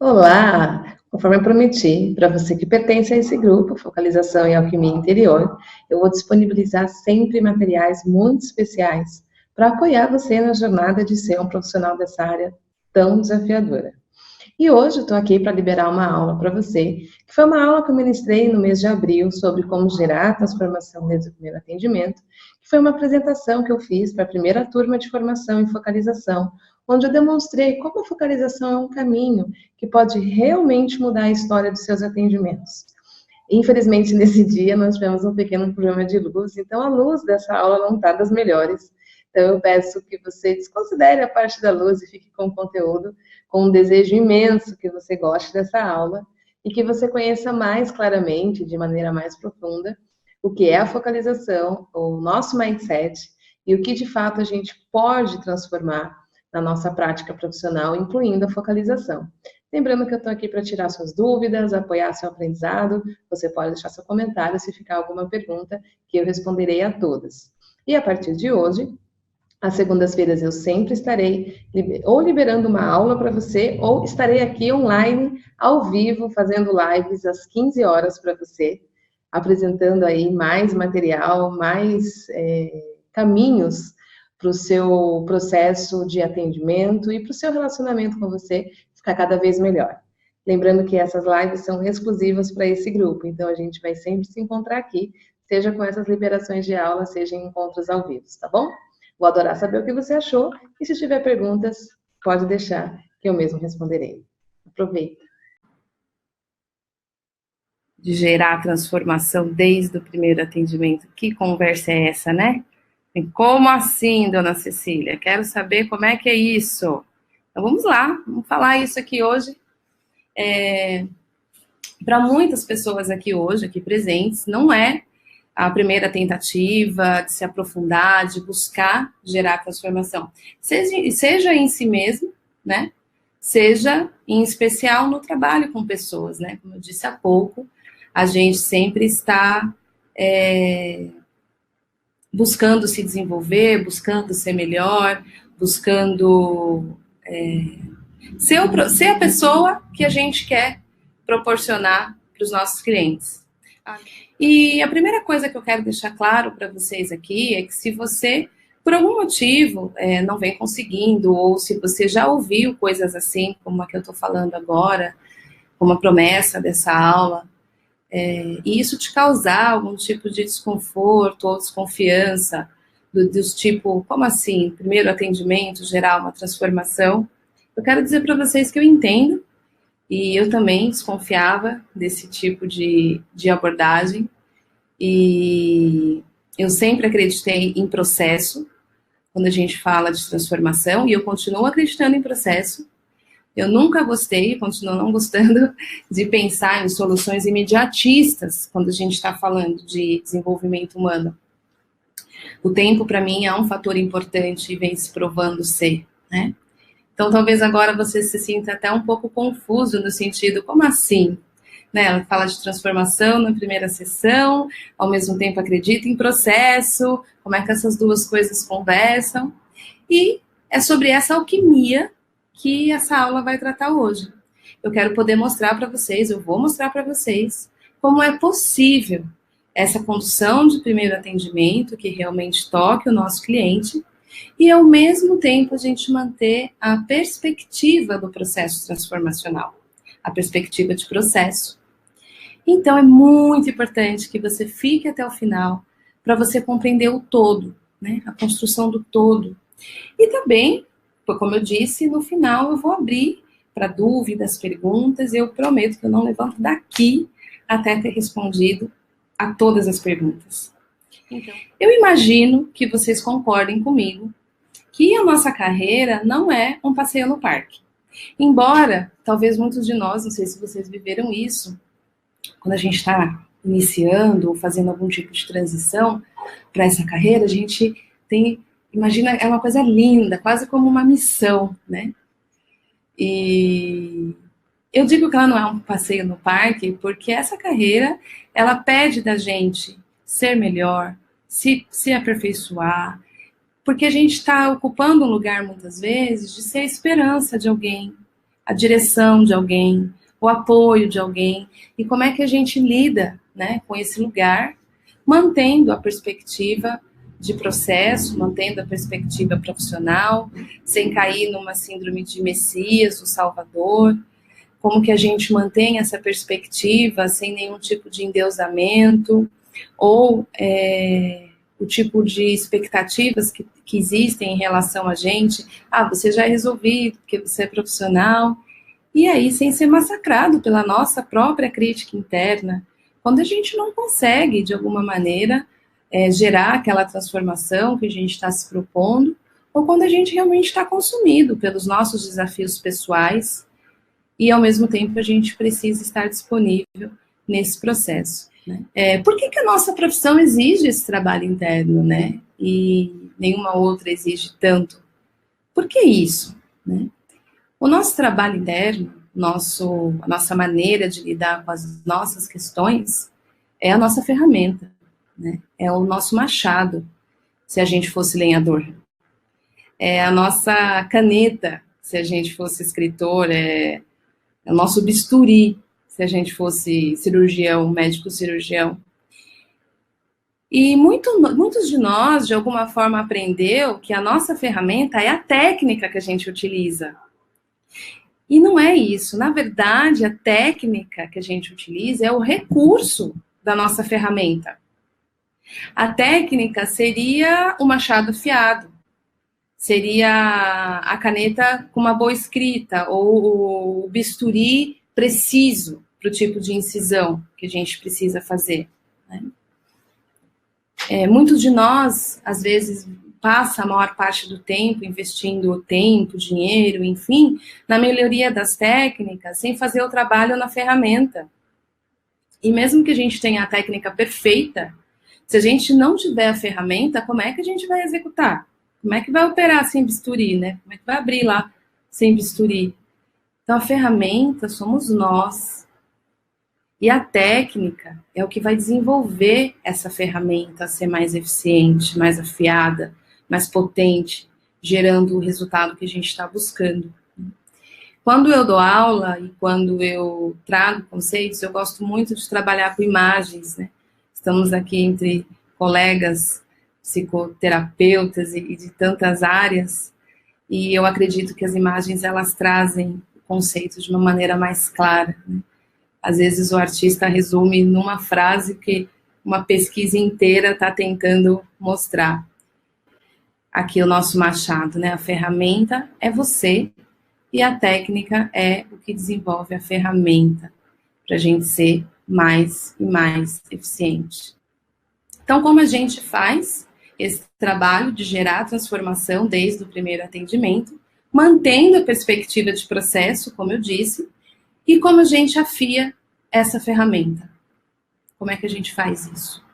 Olá! Conforme eu prometi, para você que pertence a esse grupo, Focalização em Alquimia Interior, eu vou disponibilizar sempre materiais muito especiais para apoiar você na jornada de ser um profissional dessa área tão desafiadora. E hoje eu estou aqui para liberar uma aula para você, que foi uma aula que eu ministrei no mês de abril sobre como gerar a transformação desde o primeiro atendimento, que foi uma apresentação que eu fiz para a primeira turma de formação em focalização, onde eu demonstrei como a focalização é um caminho que pode realmente mudar a história dos seus atendimentos. Infelizmente, nesse dia, nós tivemos um pequeno problema de luz, então a luz dessa aula não está das melhores. Então, eu peço que você desconsidere a parte da luz e fique com o conteúdo, com um desejo imenso que você goste dessa aula e que você conheça mais claramente, de maneira mais profunda, o que é a focalização, o nosso mindset e o que, de fato, a gente pode transformar na nossa prática profissional, incluindo a focalização. Lembrando que eu estou aqui para tirar suas dúvidas, apoiar seu aprendizado. Você pode deixar seu comentário se ficar alguma pergunta, que eu responderei a todas. E a partir de hoje, às segundas-feiras eu sempre estarei ou liberando uma aula para você, ou estarei aqui online, ao vivo, fazendo lives às 15 horas para você, apresentando aí mais material, mais caminhos para o seu processo de atendimento e para o seu relacionamento com você ficar cada vez melhor. Lembrando que essas lives são exclusivas para esse grupo, então a gente vai sempre se encontrar aqui, seja com essas liberações de aula, seja em encontros ao vivo, tá bom? Vou adorar saber o que você achou e se tiver perguntas, pode deixar que eu mesmo responderei. Aproveita. De gerar transformação desde o primeiro atendimento. Que conversa é essa, né? Como assim, dona Cecília? Quero saber como é que é isso. Então vamos lá, vamos falar isso aqui hoje. Para muitas pessoas aqui hoje, aqui presentes, não é a primeira tentativa de se aprofundar, de buscar gerar transformação. Seja em si mesmo, né? Seja, em especial, no trabalho com pessoas, né? Como eu disse há pouco, a gente sempre está buscando se desenvolver, buscando ser melhor, buscando ser a pessoa que a gente quer proporcionar para os nossos clientes. E a primeira coisa que eu quero deixar claro para vocês aqui é que se você, por algum motivo, não vem conseguindo, ou se você já ouviu coisas assim, como a que eu estou falando agora, como a promessa dessa aula, e isso te causar algum tipo de desconforto ou desconfiança, dos tipo, como assim, primeiro atendimento, gerar uma transformação, eu quero dizer para vocês que eu entendo, e eu também desconfiava desse tipo de abordagem, e eu sempre acreditei em processo, quando a gente fala de transformação, e eu continuo acreditando em processo. Eu nunca gostei, e continuo não gostando, de pensar em soluções imediatistas, quando a gente está falando de desenvolvimento humano. O tempo, para mim, é um fator importante e vem se provando ser, né? Então, talvez agora você se sinta até um pouco confuso no sentido, como assim? Né? Ela fala de transformação na primeira sessão, ao mesmo tempo acredita em processo, como é que essas duas coisas conversam? E é sobre essa alquimia que essa aula vai tratar hoje. Eu quero poder mostrar para vocês, eu vou mostrar para vocês, como é possível essa condução de primeiro atendimento que realmente toque o nosso cliente e, ao mesmo tempo, a gente manter a perspectiva do processo transformacional, a perspectiva de processo. Então, é muito importante que você fique até o final para você compreender o todo, né? A construção do todo. E também, como eu disse, no final eu vou abrir para dúvidas, perguntas, e eu prometo que eu não levanto daqui até ter respondido a todas as perguntas. Então, eu imagino que vocês concordem comigo que a nossa carreira não é um passeio no parque. Embora, talvez muitos de nós, não sei se vocês viveram isso, quando a gente está iniciando ou fazendo algum tipo de transição para essa carreira, a gente tem, imagina, é uma coisa linda, quase como uma missão, né? E eu digo que ela não é um passeio no parque, porque essa carreira, ela pede da gente ser melhor, se aperfeiçoar, porque a gente está ocupando um lugar, muitas vezes, de ser a esperança de alguém, a direção de alguém, o apoio de alguém, e como é que a gente lida, né, com esse lugar, mantendo a perspectiva de processo, mantendo a perspectiva profissional, sem cair numa síndrome de Messias, o Salvador, como que a gente mantém essa perspectiva sem nenhum tipo de endeusamento, ou o tipo de expectativas que existem em relação a gente. Você já é resolvido, porque você é profissional. E aí, sem ser massacrado pela nossa própria crítica interna, quando a gente não consegue, de alguma maneira, gerar aquela transformação que a gente está se propondo, ou quando a gente realmente está consumido pelos nossos desafios pessoais, e ao mesmo tempo a gente precisa estar disponível nesse processo. Né? Por que a nossa profissão exige esse trabalho interno, né? E nenhuma outra exige tanto? Por que isso? Né? O nosso trabalho interno, a nossa maneira de lidar com as nossas questões, é a nossa ferramenta, né? É o nosso machado, se a gente fosse lenhador. É a nossa caneta, se a gente fosse escritor, é o nosso bisturi, se a gente fosse cirurgião, médico cirurgião. E muitos de nós, de alguma forma, aprendeu que a nossa ferramenta é a técnica que a gente utiliza. E não é isso. Na verdade, a técnica que a gente utiliza é o recurso da nossa ferramenta. A técnica seria o machado afiado, seria a caneta com uma boa escrita, ou o bisturi preciso para o tipo de incisão que a gente precisa fazer. Né? Muitos de nós, às vezes, passa a maior parte do tempo investindo tempo, dinheiro, enfim, na melhoria das técnicas, sem fazer o trabalho na ferramenta. E mesmo que a gente tenha a técnica perfeita, se a gente não tiver a ferramenta, como é que a gente vai executar? Como é que vai operar sem bisturi, né? Como é que vai abrir lá sem bisturi? Então, a ferramenta somos nós. E a técnica é o que vai desenvolver essa ferramenta a ser mais eficiente, mais afiada, mais potente, gerando o resultado que a gente está buscando. Quando eu dou aula e quando eu trago conceitos, eu gosto muito de trabalhar com imagens, né? Estamos aqui entre colegas psicoterapeutas e de tantas áreas, e eu acredito que as imagens, elas trazem o conceito de uma maneira mais clara, né? Às vezes o artista resume numa frase que uma pesquisa inteira está tentando mostrar. Aqui o nosso machado, né? A ferramenta é você e a técnica é o que desenvolve a ferramenta para a gente ser mais e mais eficiente. Então, como a gente faz esse trabalho de gerar transformação desde o primeiro atendimento, mantendo a perspectiva de processo, como eu disse, e como a gente afia essa ferramenta? Como é que a gente faz isso?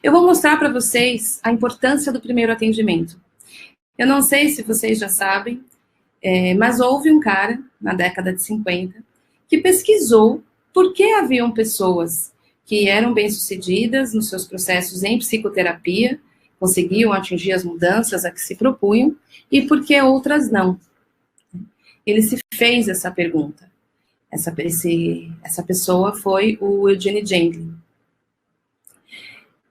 Eu vou mostrar para vocês a importância do primeiro atendimento. Eu não sei se vocês já sabem, mas houve um cara, na década de 50, que pesquisou por que haviam pessoas que eram bem-sucedidas nos seus processos em psicoterapia, conseguiam atingir as mudanças a que se propunham, e por que outras não. Ele se fez essa pergunta. Essa pessoa foi o Eugene Gendlin.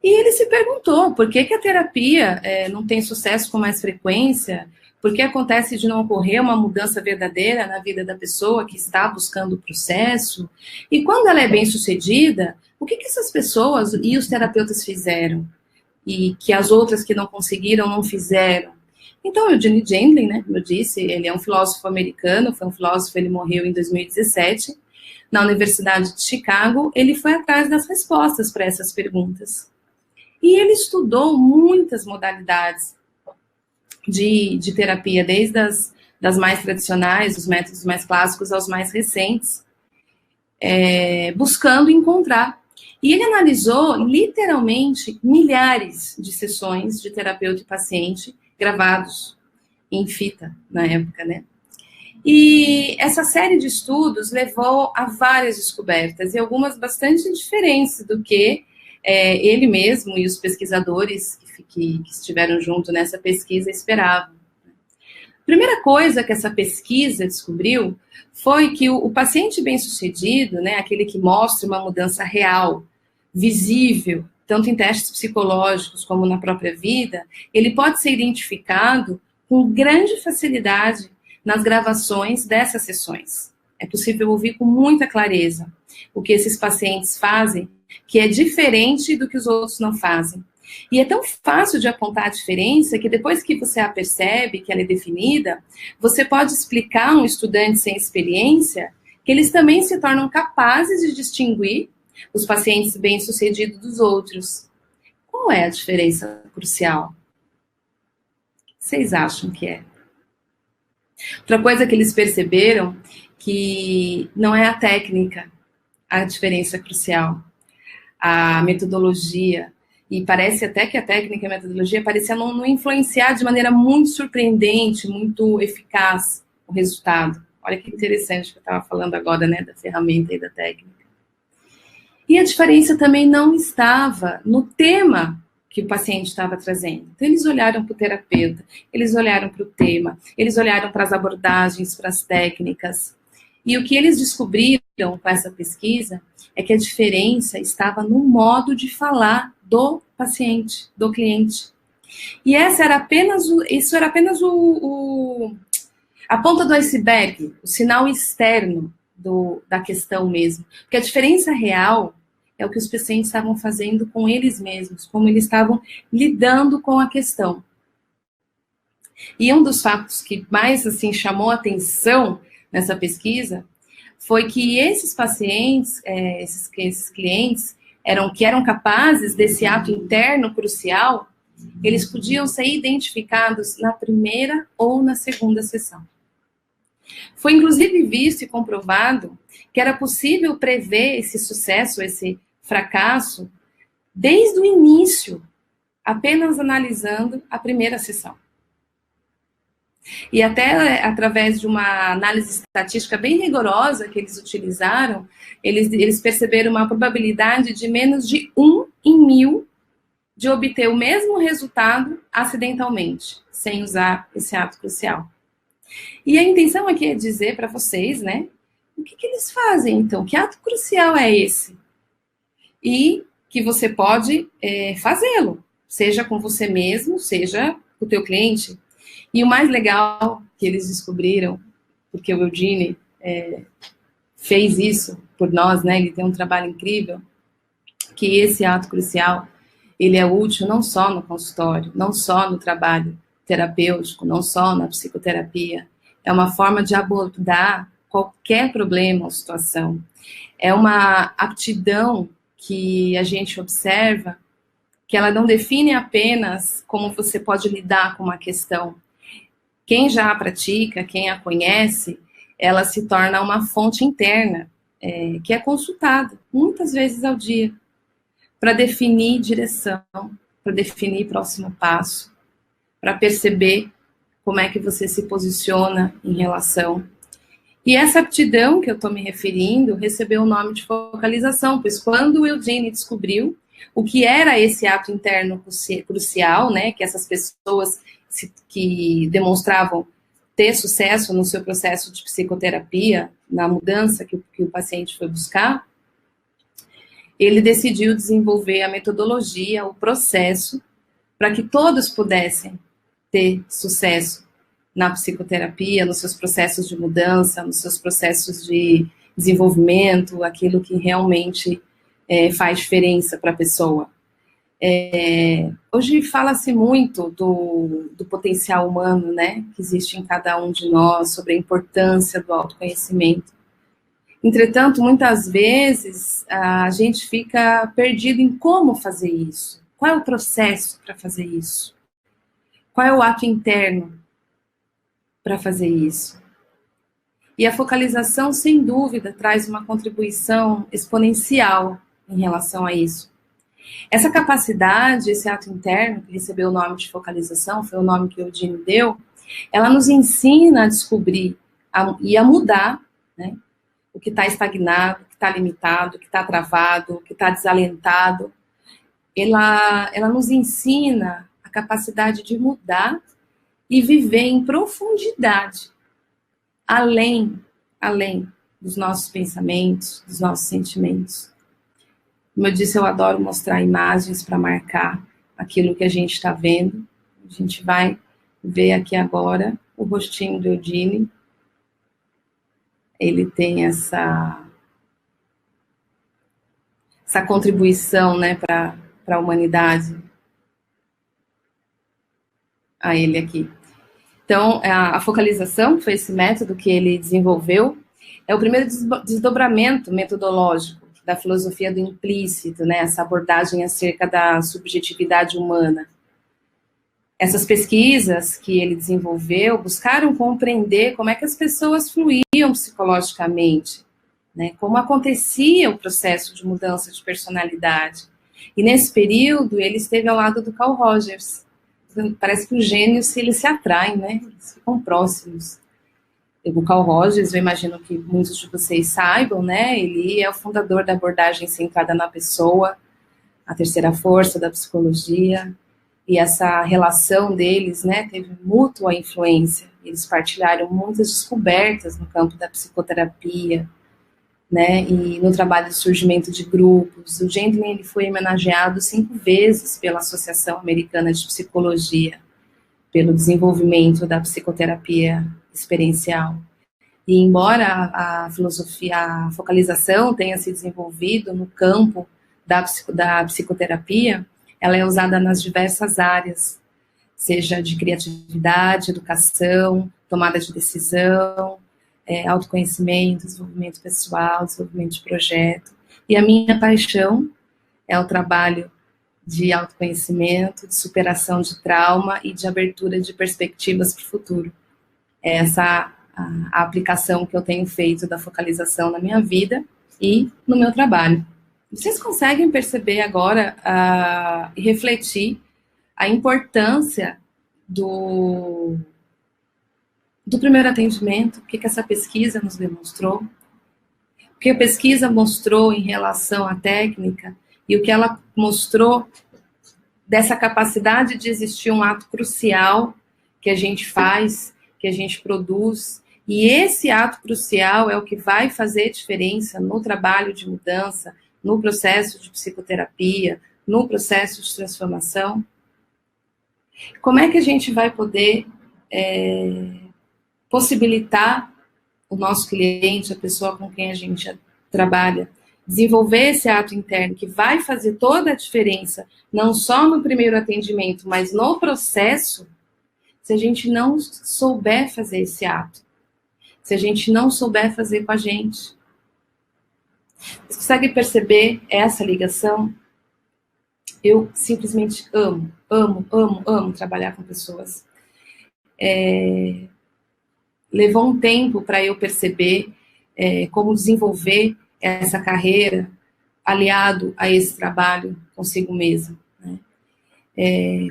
E ele se perguntou por que a terapia não tem sucesso com mais frequência, por que acontece de não ocorrer uma mudança verdadeira na vida da pessoa que está buscando o processo, e quando ela é bem-sucedida, o que essas pessoas e os terapeutas fizeram, e que as outras que não conseguiram não fizeram. Então, o Eugene Gendlin, né, como eu disse, ele é um filósofo americano, foi um filósofo, ele morreu em 2017, na Universidade de Chicago, ele foi atrás das respostas para essas perguntas. E ele estudou muitas modalidades de terapia, desde das mais tradicionais, os métodos mais clássicos, aos mais recentes, buscando encontrar. E ele analisou, literalmente, milhares de sessões de terapeuta e paciente, gravados em fita na época, né? E essa série de estudos levou a várias descobertas, e algumas bastante diferentes do que ele mesmo e os pesquisadores que estiveram junto nessa pesquisa esperavam. Primeira coisa que essa pesquisa descobriu foi que o paciente bem-sucedido, né, aquele que mostra uma mudança real, visível, tanto em testes psicológicos como na própria vida, ele pode ser identificado com grande facilidade nas gravações dessas sessões. É possível ouvir com muita clareza o que esses pacientes fazem, que é diferente do que os outros não fazem. E é tão fácil de apontar a diferença que depois que você a percebe, que ela é definida, você pode explicar a um estudante sem experiência que eles também se tornam capazes de distinguir os pacientes bem-sucedidos dos outros. Qual é a diferença crucial? Vocês acham que é? Outra coisa que eles perceberam que não é a técnica a diferença crucial, a metodologia. E parece até que a técnica e a metodologia parecia não influenciar de maneira muito surpreendente, muito eficaz o resultado. Olha que interessante que eu estava falando agora, né, da ferramenta e da técnica. E a diferença também não estava no tema que o paciente estava trazendo. Então, eles olharam para o terapeuta, eles olharam para o tema, eles olharam para as abordagens, para as técnicas. E o que eles descobriram com essa pesquisa é que a diferença estava no modo de falar do paciente, do cliente. E isso era apenas a ponta do iceberg, o sinal externo da questão mesmo. Porque a diferença real é o que os pacientes estavam fazendo com eles mesmos, como eles estavam lidando com a questão. E um dos fatos que mais assim chamou a atenção nessa pesquisa foi que esses pacientes, esses clientes, que eram capazes desse ato interno crucial, eles podiam ser identificados na primeira ou na segunda sessão. Foi inclusive visto e comprovado que era possível prever esse sucesso, esse fracasso, desde o início, apenas analisando a primeira sessão. E até através de uma análise estatística bem rigorosa que eles utilizaram, eles perceberam uma probabilidade de menos de 1 em 1000 de obter o mesmo resultado acidentalmente, sem usar esse ato crucial. E a intenção aqui é dizer para vocês, né, o que eles fazem então, que ato crucial é esse? E que você pode fazê-lo, seja com você mesmo, seja com o teu cliente. E o mais legal que eles descobriram, porque o Eugene fez isso por nós, né? Ele tem um trabalho incrível, que esse ato crucial, ele é útil não só no consultório, não só no trabalho terapêutico, não só na psicoterapia. É uma forma de abordar qualquer problema ou situação. É uma aptidão que a gente observa, que ela não define apenas como você pode lidar com uma questão. Quem já a pratica, quem a conhece, ela se torna uma fonte interna, que é consultada muitas vezes ao dia, para definir direção, para definir próximo passo, para perceber como é que você se posiciona em relação. E essa aptidão que eu estou me referindo recebeu o nome de focalização, pois quando o Eugene descobriu o que era esse ato interno crucial, né, que essas pessoas que demonstravam ter sucesso no seu processo de psicoterapia, na mudança que o paciente foi buscar, ele decidiu desenvolver a metodologia, o processo, para que todos pudessem ter sucesso na psicoterapia, nos seus processos de mudança, nos seus processos de desenvolvimento, aquilo que realmente faz diferença para a pessoa. Hoje fala-se muito do potencial humano, né, que existe em cada um de nós, sobre a importância do autoconhecimento. Entretanto, muitas vezes, a gente fica perdido em como fazer isso. Qual é o processo para fazer isso? Qual é o ato interno para fazer isso? E a focalização, sem dúvida, traz uma contribuição exponencial em relação a isso. Essa capacidade, esse ato interno, que recebeu o nome de focalização, foi o nome que o Eugene deu, ela nos ensina a descobrir e a mudar, né, o que está estagnado, o que está limitado, o que está travado, o que está desalentado. Ela nos ensina a capacidade de mudar e viver em profundidade, além dos nossos pensamentos, dos nossos sentimentos. Como eu disse, eu adoro mostrar imagens para marcar aquilo que a gente está vendo. A gente vai ver aqui agora o rostinho do Eudine. Ele tem essa contribuição, né, para a humanidade. A ele aqui. Então, a focalização, que foi esse método que ele desenvolveu, é o primeiro desdobramento metodológico da filosofia do implícito, né, essa abordagem acerca da subjetividade humana. Essas pesquisas que ele desenvolveu buscaram compreender como é que as pessoas fluíam psicologicamente, né, como acontecia o processo de mudança de personalidade. E nesse período, ele esteve ao lado do Carl Rogers. Parece que os gênios, eles se atraem, né, eles ficam próximos. O Carl Rogers, eu imagino que muitos de vocês saibam, né, ele é o fundador da abordagem centrada na pessoa, a terceira força da psicologia, e essa relação deles, né, teve mútua influência. Eles partilharam muitas descobertas no campo da psicoterapia, né, e no trabalho de surgimento de grupos. O Gentleman, ele foi homenageado 5 vezes pela Associação Americana de Psicologia, pelo desenvolvimento da psicoterapia experiencial. E embora a filosofia, a focalização tenha se desenvolvido no campo da psicoterapia, ela é usada nas diversas áreas, seja de criatividade, educação, tomada de decisão, autoconhecimento, desenvolvimento pessoal, desenvolvimento de projeto. E a minha paixão é o trabalho de autoconhecimento, de superação de trauma e de abertura de perspectivas para o futuro. É essa a aplicação que eu tenho feito da focalização na minha vida e no meu trabalho. Vocês conseguem perceber agora e refletir a importância do primeiro atendimento, o que essa pesquisa nos demonstrou, o que a pesquisa mostrou em relação à técnica e o que ela mostrou dessa capacidade de existir um ato crucial que a gente faz, que a gente produz, e esse ato crucial é o que vai fazer diferença no trabalho de mudança, no processo de psicoterapia, no processo de transformação. Como é que a gente vai poder possibilitar o nosso cliente, a pessoa com quem a gente trabalha, desenvolver esse ato interno que vai fazer toda a diferença, não só no primeiro atendimento, mas no processo, se a gente não souber fazer esse ato, se a gente não souber fazer com a gente? Vocês conseguem perceber essa ligação? Eu simplesmente amo trabalhar com pessoas. Levou um tempo para eu perceber como desenvolver essa carreira aliado a esse trabalho consigo mesmo, né?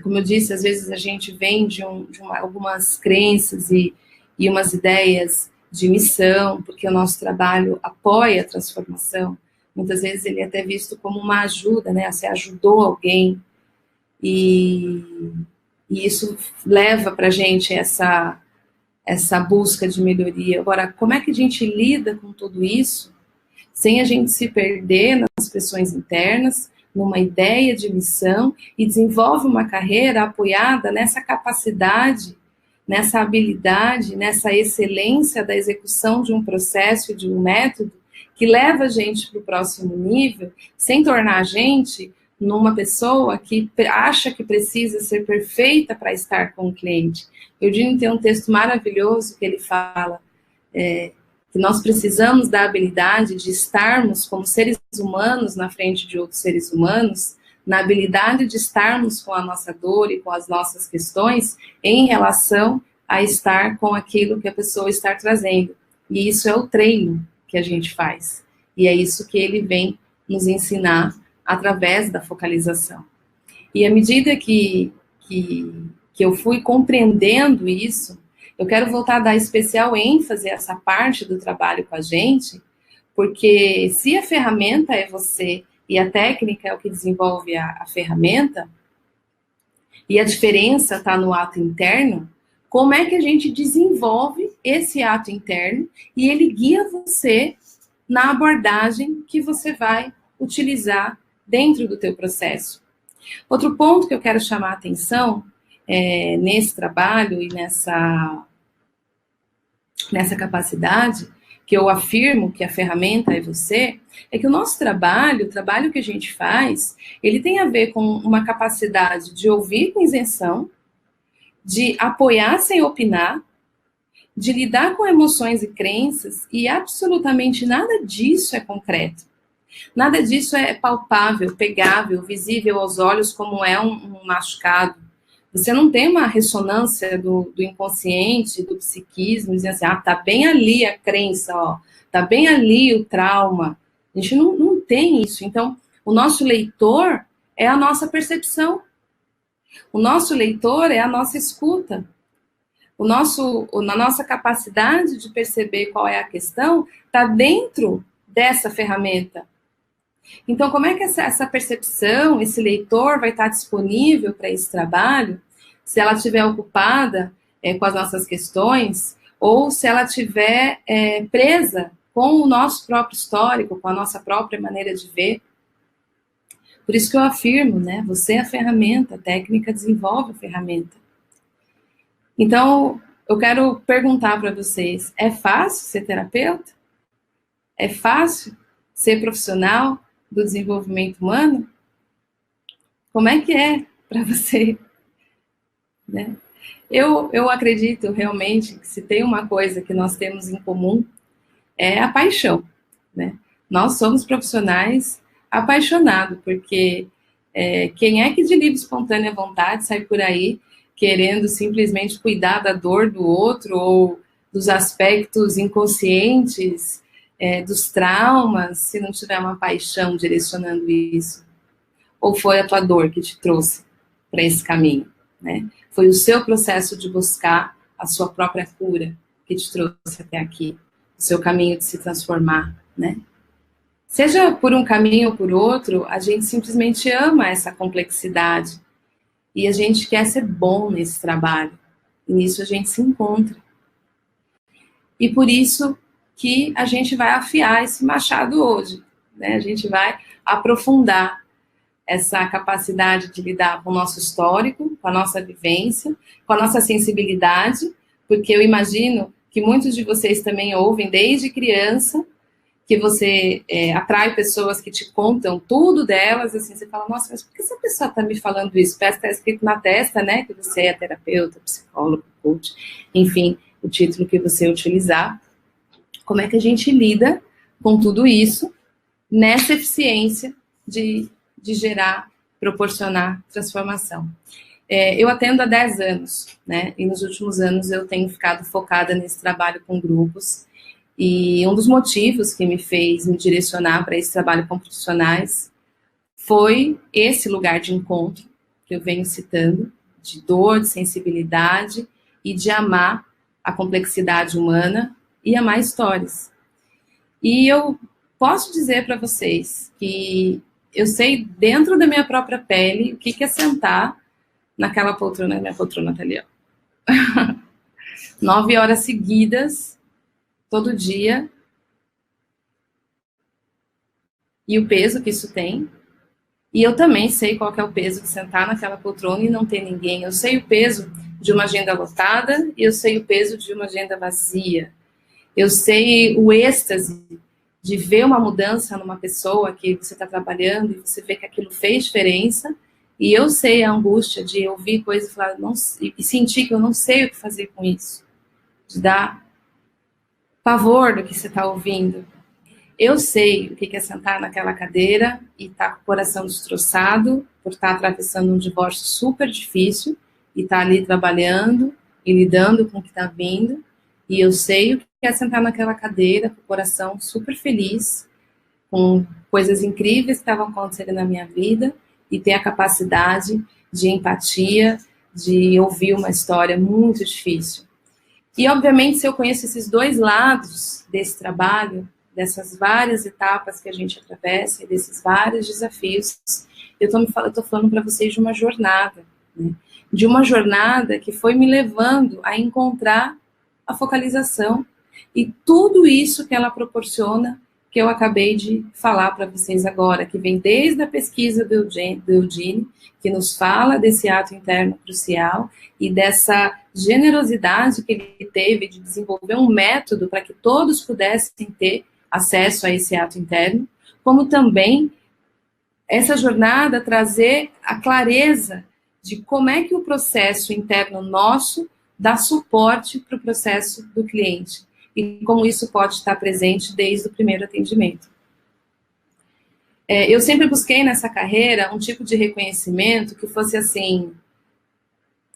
Como eu disse, às vezes a gente vem de algumas crenças e umas ideias de missão, porque o nosso trabalho apoia a transformação. Muitas vezes ele é até visto como uma ajuda, né? Você ajudou alguém, e isso leva para a gente essa busca de melhoria. Agora, como é que a gente lida com tudo isso sem a gente se perder nas pressões internas, numa ideia de missão, e desenvolve uma carreira apoiada nessa capacidade, nessa habilidade, nessa excelência da execução de um processo, de um método, que leva a gente para o próximo nível, sem tornar a gente numa pessoa que acha que precisa ser perfeita para estar com o cliente. Eudine tem um texto maravilhoso que ele fala que nós precisamos da habilidade de estarmos como seres humanos na frente de outros seres humanos, na habilidade de estarmos com a nossa dor e com as nossas questões em relação a estar com aquilo que a pessoa está trazendo. E isso é o treino que a gente faz. E é isso que ele vem nos ensinar através da focalização. E à medida que eu fui compreendendo isso, eu quero voltar a dar especial ênfase a essa parte do trabalho com a gente, porque se a ferramenta é você e a técnica é o que desenvolve a ferramenta, e a diferença está no ato interno, como é que a gente desenvolve esse ato interno e ele guia você na abordagem que você vai utilizar dentro do teu processo. Outro ponto que eu quero chamar a atenção nesse trabalho e nessa capacidade, que eu afirmo que a ferramenta é você, é que o nosso trabalho, o trabalho que a gente faz, ele tem a ver com uma capacidade de ouvir com isenção, de apoiar sem opinar, de lidar com emoções e crenças, e absolutamente nada disso é concreto. Nada disso é palpável, pegável, visível aos olhos como é um machucado. Você não tem uma ressonância do inconsciente, do psiquismo, dizendo assim, tá bem ali a crença, ó, tá bem ali o trauma. A gente não tem isso. Então, o nosso leitor é a nossa percepção. O nosso leitor é a nossa escuta. Na nossa capacidade de perceber qual é a questão está dentro dessa ferramenta. Então, como é que essa percepção, esse leitor vai estar disponível para esse trabalho, se ela estiver ocupada com as nossas questões, ou se ela estiver presa com o nosso próprio histórico, com a nossa própria maneira de ver? Por isso que eu afirmo, né? Você é a ferramenta, a técnica desenvolve a ferramenta. Então, eu quero perguntar para vocês, é fácil ser terapeuta? É fácil ser profissional do desenvolvimento humano? Como é que é para você? Né? Eu acredito realmente que se tem uma coisa que nós temos em comum, é a paixão. Né? Nós somos profissionais apaixonados, porque quem é que de livre e espontânea vontade sai por aí querendo simplesmente cuidar da dor do outro ou dos aspectos inconscientes, dos traumas, se não tiver uma paixão direcionando isso? Ou foi a tua dor que te trouxe para esse caminho? Né? Foi o seu processo de buscar a sua própria cura que te trouxe até aqui, o seu caminho de se transformar, né? Seja por um caminho ou por outro, a gente simplesmente ama essa complexidade e a gente quer ser bom nesse trabalho. E nisso a gente se encontra. E por isso que a gente vai afiar esse machado hoje, né? A gente vai aprofundar essa capacidade de lidar com o nosso histórico, com a nossa vivência, com a nossa sensibilidade, porque eu imagino que muitos de vocês também ouvem desde criança, que você atrai pessoas que te contam tudo delas, assim, você fala, nossa, mas por que essa pessoa está me falando isso? Parece que está escrito na testa, né, que você é terapeuta, psicólogo, coach, enfim, o título que você utilizar. Como é que a gente lida com tudo isso nessa eficiência de gerar, proporcionar transformação? Eu atendo há 10 anos, né, e nos últimos anos eu tenho ficado focada nesse trabalho com grupos. E um dos motivos que me fez me direcionar para esse trabalho com profissionais foi esse lugar de encontro que eu venho citando, de dor, de sensibilidade e de amar a complexidade humana e amar histórias. E eu posso dizer para vocês que eu sei dentro da minha própria pele o que é sentar naquela poltrona, minha poltrona tá ali, ó. 9 horas seguidas, todo dia, e o peso que isso tem. E eu também sei qual que é o peso de sentar naquela poltrona e não ter ninguém. Eu sei o peso de uma agenda lotada e eu sei o peso de uma agenda vazia. Eu sei o êxtase de ver uma mudança numa pessoa que você está trabalhando e você vê que aquilo fez diferença. E eu sei a angústia de ouvir coisas e falar, não, e sentir que eu não sei o que fazer com isso. De dar pavor do que você está ouvindo. Eu sei o que é sentar naquela cadeira e estar com o coração destroçado por estar atravessando um divórcio super difícil e estar ali trabalhando e lidando com o que está vindo. E eu sei o que é sentar naquela cadeira com o coração super feliz, com coisas incríveis que estavam acontecendo na minha vida e ter a capacidade de empatia, de ouvir uma história muito difícil. E, obviamente, se eu conheço esses dois lados desse trabalho, dessas várias etapas que a gente atravessa, desses vários desafios, eu estou falando para vocês de uma jornada, né? de uma jornada que foi me levando a encontrar a focalização e tudo isso que ela proporciona, que eu acabei de falar para vocês agora, que vem desde a pesquisa do Eugene, que nos fala desse ato interno crucial e dessa generosidade que ele teve de desenvolver um método para que todos pudessem ter acesso a esse ato interno, como também essa jornada trazer a clareza de como é que o processo interno nosso dá suporte para o processo do cliente e como isso pode estar presente desde o primeiro atendimento. Eu sempre busquei nessa carreira um tipo de reconhecimento que fosse assim,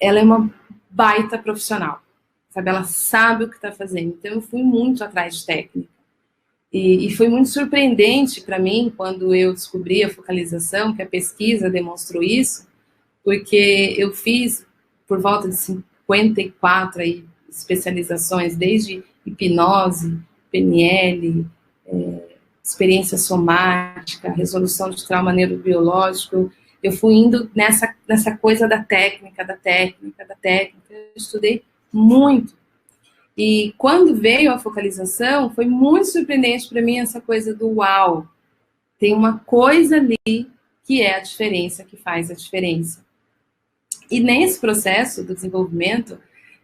ela é uma baita profissional, sabe? Ela sabe o que está fazendo. Então eu fui muito atrás de técnica. E foi muito surpreendente para mim quando eu descobri a focalização, que a pesquisa demonstrou isso, porque eu fiz por volta de 54 aí, especializações, desde hipnose, PNL, experiência somática, resolução de trauma neurobiológico. Eu fui indo nessa coisa da técnica, eu estudei muito. E quando veio a focalização, foi muito surpreendente para mim essa coisa do uau, tem uma coisa ali que é a diferença, que faz a diferença. E nesse processo do desenvolvimento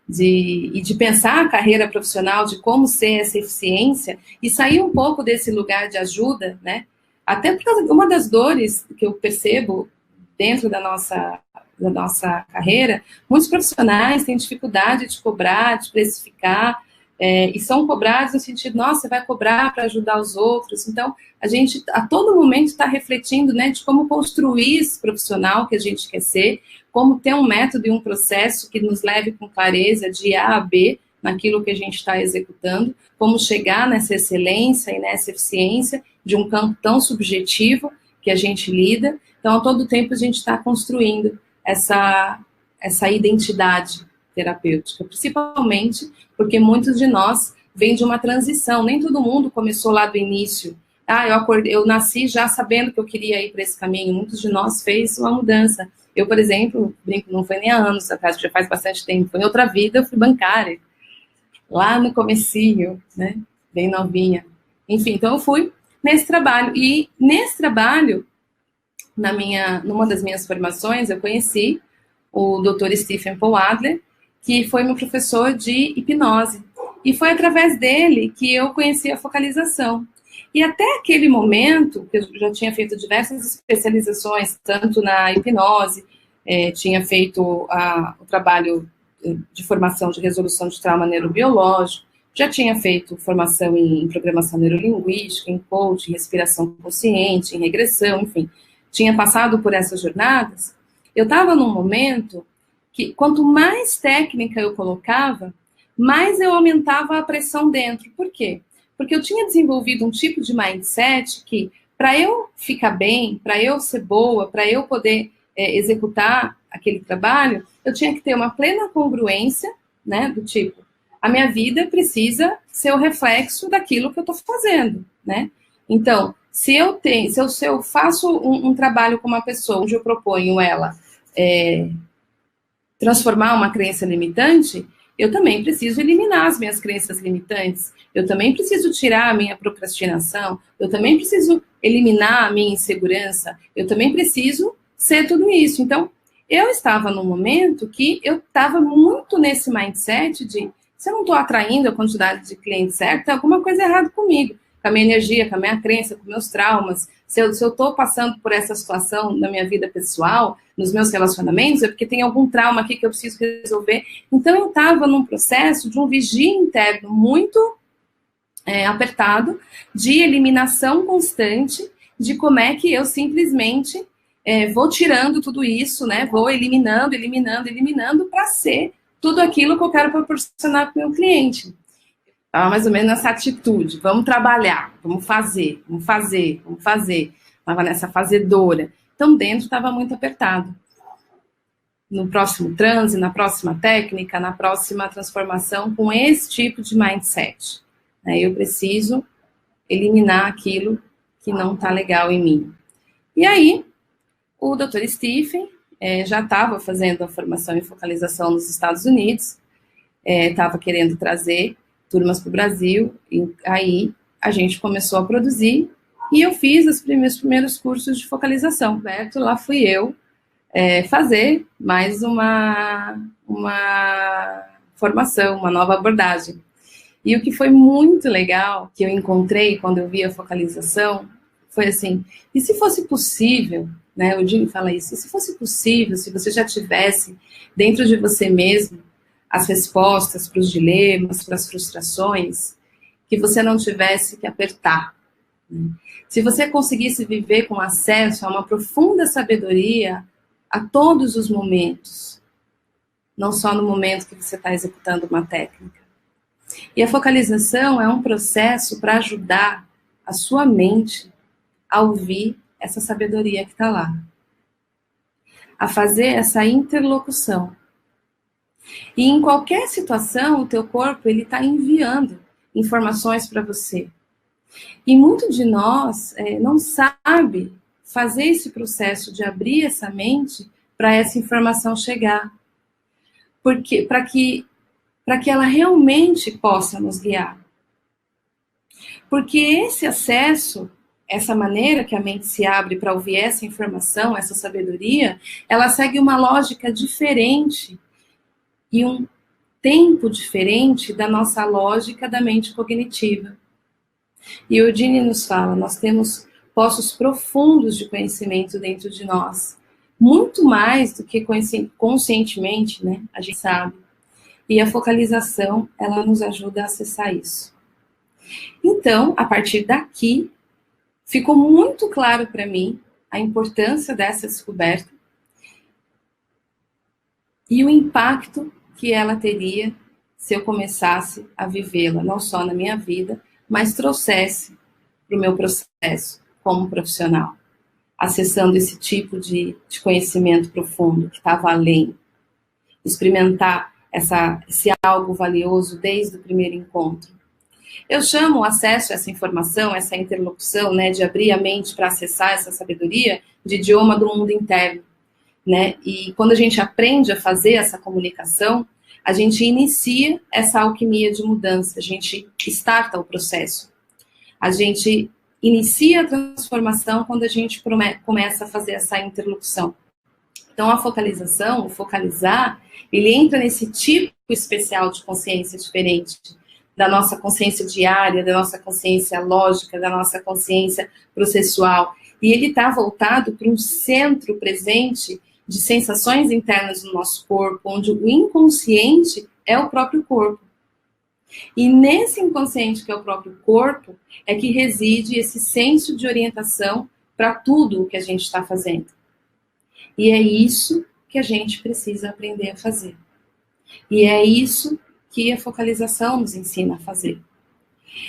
de pensar a carreira profissional, de como ser essa eficiência, e sair um pouco desse lugar de ajuda, né? Até porque uma das dores que eu percebo dentro da nossa carreira, muitos profissionais têm dificuldade de cobrar, de precificar, e são cobrados no sentido, nossa, você vai cobrar para ajudar os outros. Então, a gente, a todo momento, está refletindo, né, de como construir esse profissional que a gente quer ser, como ter um método e um processo que nos leve com clareza de A a B naquilo que a gente está executando, como chegar nessa excelência e nessa eficiência de um campo tão subjetivo que a gente lida. Então, a todo tempo, a gente está construindo essa identidade terapêutica, principalmente porque muitos de nós vêm de uma transição, nem todo mundo começou lá do início. Eu nasci já sabendo que eu queria ir para esse caminho, muitos de nós fez uma mudança. Eu, por exemplo, brinco, não foi nem há anos atrás, já faz bastante tempo, foi em outra vida, eu fui bancária, lá no comecinho, né, bem novinha. Enfim, então eu fui nesse trabalho, e nesse trabalho, numa das minhas formações, eu conheci o Dr. Stephen Paul Adler, que foi meu professor de hipnose. E foi através dele que eu conheci a focalização. E até aquele momento, que eu já tinha feito diversas especializações, tanto na hipnose, tinha feito o trabalho de formação de resolução de trauma neurobiológico, já tinha feito formação em programação neurolinguística, em coaching, respiração consciente, em regressão, enfim. Tinha passado por essas jornadas. Eu estava num momento que, quanto mais técnica eu colocava, mais eu aumentava a pressão dentro. Por quê? Porque eu tinha desenvolvido um tipo de mindset que, para eu ficar bem, para eu ser boa, para eu poder executar aquele trabalho, eu tinha que ter uma plena congruência, né, do tipo, a minha vida precisa ser o reflexo daquilo que eu estou fazendo, né? Então, se eu faço um trabalho com uma pessoa onde eu proponho ela transformar uma crença limitante, eu também preciso eliminar as minhas crenças limitantes, eu também preciso tirar a minha procrastinação, eu também preciso eliminar a minha insegurança, eu também preciso ser tudo isso. Então, eu estava num momento que eu estava muito nesse mindset de, se eu não estou atraindo a quantidade de clientes certa, tem alguma coisa errada comigo, com a minha energia, com a minha crença, com meus traumas. Se eu estou passando por essa situação na minha vida pessoal, nos meus relacionamentos, é porque tem algum trauma aqui que eu preciso resolver. Então, eu estava num processo de um vigia interno muito apertado, de eliminação constante, de como é que eu simplesmente vou tirando tudo isso, né? Vou eliminando para ser tudo aquilo que eu quero proporcionar para o meu cliente. Estava mais ou menos nessa atitude, vamos trabalhar, vamos fazer. Estava nessa fazedora. Então, dentro estava muito apertado. No próximo transe, na próxima técnica, na próxima transformação, com esse tipo de mindset. Eu preciso eliminar aquilo que não está legal em mim. E aí, o Dr. Stephen já estava fazendo a formação em focalização nos Estados Unidos, estava querendo trazer turmas para o Brasil, e aí a gente começou a produzir, e eu fiz os meus primeiros cursos de focalização. Lá fui eu fazer mais uma formação, uma nova abordagem. E o que foi muito legal, que eu encontrei quando eu vi a focalização, foi assim, e se fosse possível, né, o Jim fala isso, e se fosse possível, se você já tivesse dentro de você mesmo as respostas para os dilemas, para as frustrações, que você não tivesse que apertar. Né? Se você conseguisse viver com acesso a uma profunda sabedoria a todos os momentos, não só no momento que você está executando uma técnica. E a focalização é um processo para ajudar a sua mente a ouvir essa sabedoria que está lá. A fazer essa interlocução. E em qualquer situação, o teu corpo ele está enviando informações para você. E muito de nós não sabe fazer esse processo de abrir essa mente para essa informação chegar. Porque para que ela realmente possa nos guiar. Porque esse acesso, essa maneira que a mente se abre para ouvir essa informação, essa sabedoria, ela segue uma lógica diferente e um tempo diferente da nossa lógica da mente cognitiva. E o Dini nos fala, nós temos poços profundos de conhecimento dentro de nós, muito mais do que conscientemente, né, a gente sabe. E a focalização, ela nos ajuda a acessar isso. Então, a partir daqui, ficou muito claro para mim a importância dessa descoberta e o impacto que ela teria se eu começasse a vivê-la, não só na minha vida, mas trouxesse para o meu processo como profissional, acessando esse tipo de conhecimento profundo, que estava além. Experimentar esse algo valioso desde o primeiro encontro. Eu chamo o acesso a essa informação, essa interlocução, né, de abrir a mente para acessar essa sabedoria, de idioma do mundo interno. Né? E quando a gente aprende a fazer essa comunicação, a gente inicia essa alquimia de mudança, a gente starta o processo. A gente inicia a transformação quando a gente começa a fazer essa interlocução. Então, a focalização, o focalizar, ele entra nesse tipo especial de consciência diferente da nossa consciência diária, da nossa consciência lógica, da nossa consciência processual. E ele está voltado para um centro presente de sensações internas do nosso corpo, onde o inconsciente é o próprio corpo. E nesse inconsciente que é o próprio corpo, é que reside esse senso de orientação para tudo o que a gente está fazendo. E é isso que a gente precisa aprender a fazer. E é isso que a focalização nos ensina a fazer.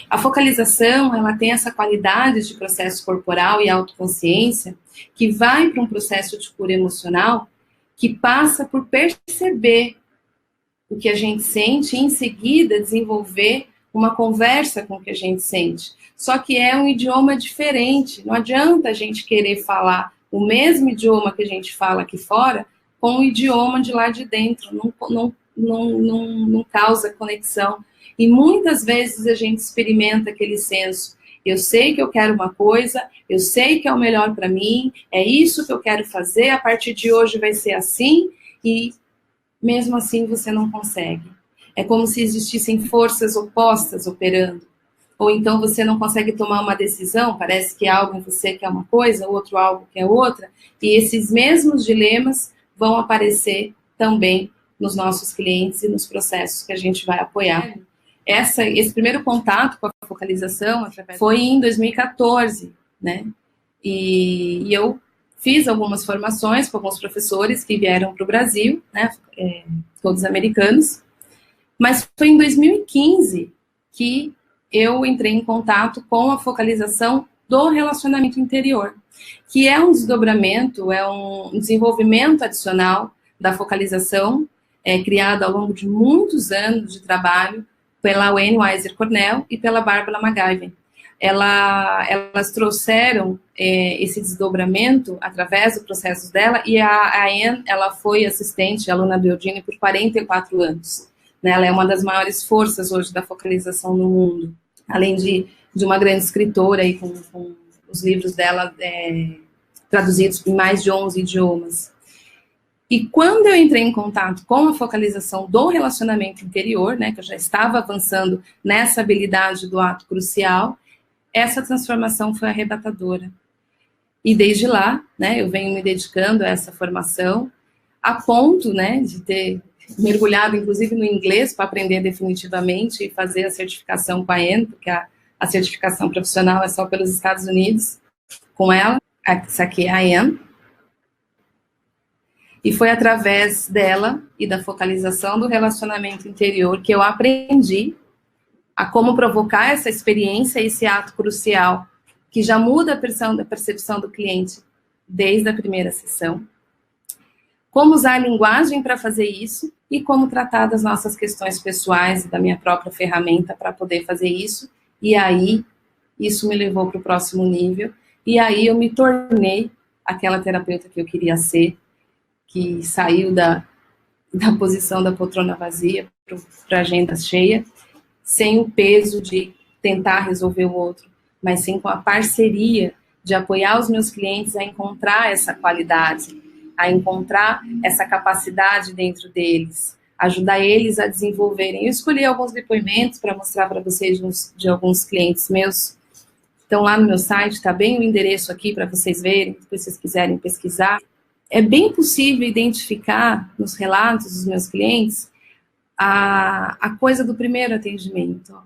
A focalização, ela tem essa qualidade de processo corporal e autoconsciência que vai para um processo de cura emocional que passa por perceber o que a gente sente e em seguida desenvolver uma conversa com o que a gente sente. Só que é um idioma diferente. Não adianta a gente querer falar o mesmo idioma que a gente fala aqui fora com o idioma de lá de dentro. Não causa conexão. E muitas vezes a gente experimenta aquele senso. Eu sei que eu quero uma coisa, eu sei que é o melhor para mim, é isso que eu quero fazer, a partir de hoje vai ser assim, e mesmo assim você não consegue. É como se existissem forças opostas operando. Ou então você não consegue tomar uma decisão, parece que algo em você quer uma coisa, outro algo quer outra, e esses mesmos dilemas vão aparecer também nos nossos clientes e nos processos que a gente vai apoiar. Esse primeiro contato com a focalização foi em 2014, né? E eu fiz algumas formações com alguns professores que vieram para o Brasil, né? Todos americanos. Mas foi em 2015 que eu entrei em contato com a focalização do relacionamento interior, que é um desdobramento, é um desenvolvimento adicional da focalização, criado ao longo de muitos anos de trabalho pela Wayne Weiser Cornell e pela Barbara McGavin. elas trouxeram esse desdobramento através do processo dela, e a Anne, ela foi assistente, aluna do Eugene, por 44 anos. Né? Ela é uma das maiores forças hoje da focalização no mundo, além de uma grande escritora, e com os livros dela traduzidos em mais de 11 idiomas. E quando eu entrei em contato com a focalização do relacionamento interior, né, que eu já estava avançando nessa habilidade do ato crucial, essa transformação foi arrebatadora. E desde lá, né, eu venho me dedicando a essa formação, a ponto, né, de ter mergulhado, inclusive, no inglês para aprender definitivamente e fazer a certificação com a Anne, porque a certificação profissional é só pelos Estados Unidos, com ela, essa aqui é a Anne. E foi através dela e da focalização do relacionamento interior que eu aprendi a como provocar essa experiência, esse ato crucial, que já muda a percepção do cliente desde a primeira sessão. Como usar a linguagem para fazer isso e como tratar das nossas questões pessoais e da minha própria ferramenta para poder fazer isso. E aí, isso me levou para o próximo nível. E aí eu me tornei aquela terapeuta que eu queria ser, que saiu da posição da poltrona vazia para a agenda cheia, sem o peso de tentar resolver o outro, mas sim com a parceria de apoiar os meus clientes a encontrar essa qualidade, a encontrar essa capacidade dentro deles, ajudar eles a desenvolverem. Eu escolhi alguns depoimentos para mostrar para vocês de alguns clientes meus. Estão lá no meu site, está bem o endereço aqui para vocês verem, se vocês quiserem pesquisar. É bem possível identificar nos relatos dos meus clientes a coisa do primeiro atendimento,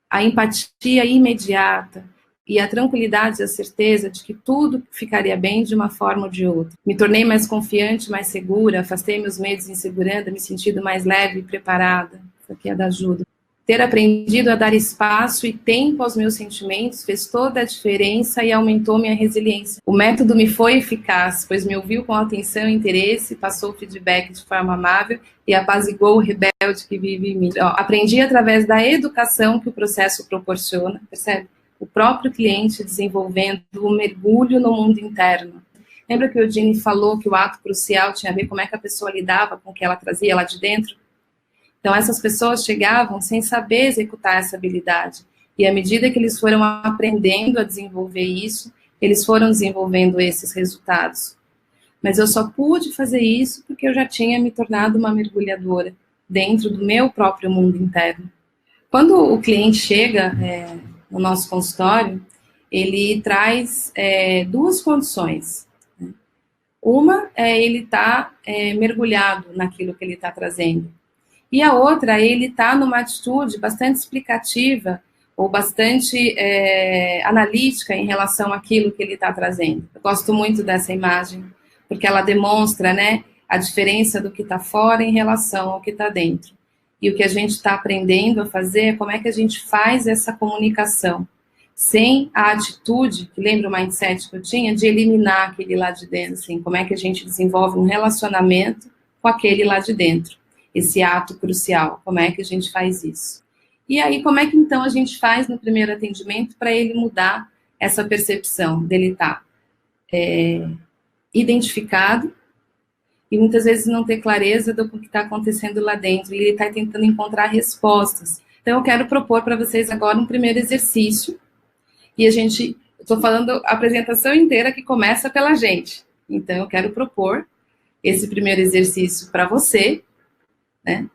a empatia imediata e a tranquilidade e a certeza de que tudo ficaria bem de uma forma ou de outra. Me tornei mais confiante, mais segura, afastei meus medos e insegurança, me sentindo mais leve e preparada. Isso aqui é da ajuda. Ter aprendido a dar espaço e tempo aos meus sentimentos fez toda a diferença e aumentou minha resiliência. O método me foi eficaz, pois me ouviu com atenção e interesse, passou o feedback de forma amável e apaziguou o rebelde que vive em mim. Aprendi através da educação que o processo proporciona, percebe? O próprio cliente desenvolvendo o mergulho no mundo interno. Lembra que o Eugene falou que o ato crucial tinha a ver como é que a pessoa lidava com o que ela trazia lá de dentro? Então, essas pessoas chegavam sem saber executar essa habilidade. E à medida que eles foram aprendendo a desenvolver isso, eles foram desenvolvendo esses resultados. Mas eu só pude fazer isso porque eu já tinha me tornado uma mergulhadora dentro do meu próprio mundo interno. Quando o cliente chega no nosso consultório, ele traz duas condições. Uma é ele estar mergulhado naquilo que ele está trazendo. E a outra, ele está numa atitude bastante explicativa ou bastante analítica em relação àquilo que ele está trazendo. Eu gosto muito dessa imagem, porque ela demonstra, né, a diferença do que está fora em relação ao que está dentro. E o que a gente está aprendendo a fazer é como é que a gente faz essa comunicação, sem a atitude, que lembra o mindset que eu tinha, de eliminar aquele lá de dentro, assim, como é que a gente desenvolve um relacionamento com aquele lá de dentro. Esse ato crucial, como é que a gente faz isso? E aí, como é que então a gente faz no primeiro atendimento para ele mudar essa percepção dele estar identificado e muitas vezes não ter clareza do que está acontecendo lá dentro, e ele está tentando encontrar respostas. Então, eu quero propor para vocês agora um primeiro exercício, e estou falando a apresentação inteira que começa pela gente. Então, eu quero propor esse primeiro exercício para você, né,